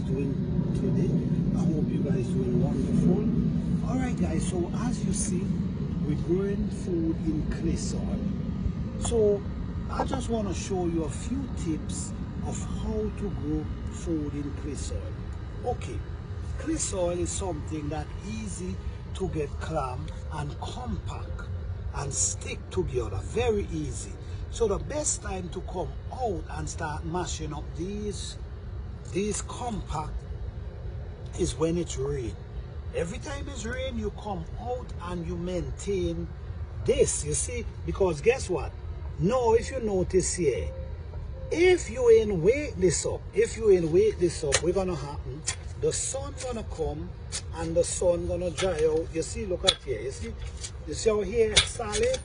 doing today. I hope you guys doing wonderful. Alright guys, so as you see, we're growing food in clay soil. So I just want to show you a few tips of how to grow food in clay soil. Okay, clay soil is something that easy to get clam and compact and stick together, very easy. So the best time to come out and start mashing up these compact is when it's rain. Every time it's rain, you come out and you maintain this, you see, because guess what? Now if you notice here, if you ain't wake this up, we're gonna happen, the sun gonna come and the sun gonna dry out. You see, look at here, you see how here it's solid?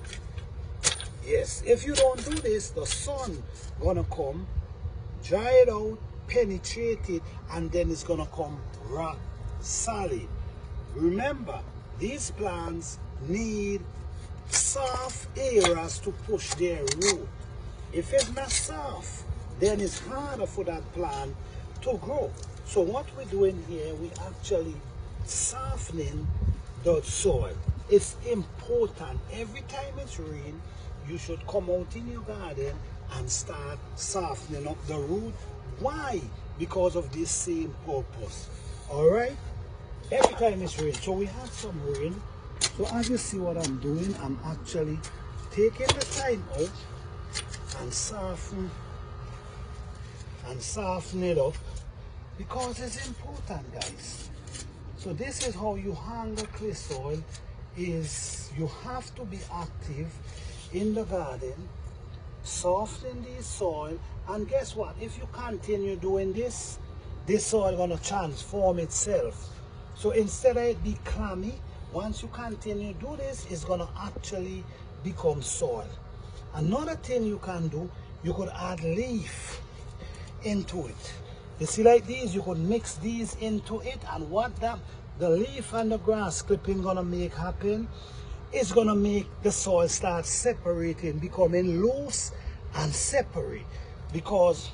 Yes, if you don't do this, the sun gonna come, dry it out, penetrate it, and then it's gonna come rock solid. Remember, these plants need soft areas to push their root. If it's not soft, then it's harder for that plant to grow. So what we're doing here, we actually softening the soil. It's important. Every time it's rain, you should come out in your garden and start softening up the root. Why? Because of this same purpose. Alright? Every time it's rain. So we have some rain. So as you see what I'm doing, I'm actually taking the time out and soften it up, because it's important, guys. So this is how you handle clay soil, is you have to be active in the garden, soften the soil, and guess what? If you continue doing this soil gonna transform itself. So instead of it be clammy, once you continue to do this, it's gonna actually become soil. Another thing you can do, you could add leaf into it. You see, like these, you could mix these into it, and what the leaf and the grass clipping gonna make happen is gonna make the soil start separating, becoming loose and separate, because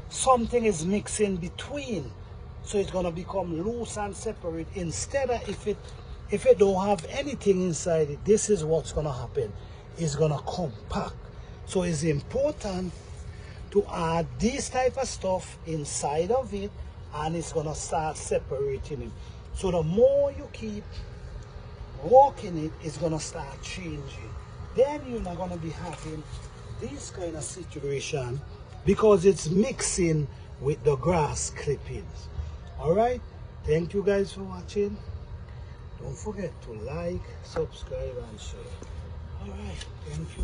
something is mixing between. So it's gonna become loose and separate. Instead of if it don't have anything inside it, this is what's gonna happen. It's gonna compact. So it's important to add this type of stuff inside of it, and it's gonna start separating it. So the more you keep walking it, it's gonna start changing. Then you're not gonna be having this kind of situation, because it's mixing with the grass clippings. Alright, thank you guys for watching. Don't forget to like, subscribe, and share. Alright, thank you.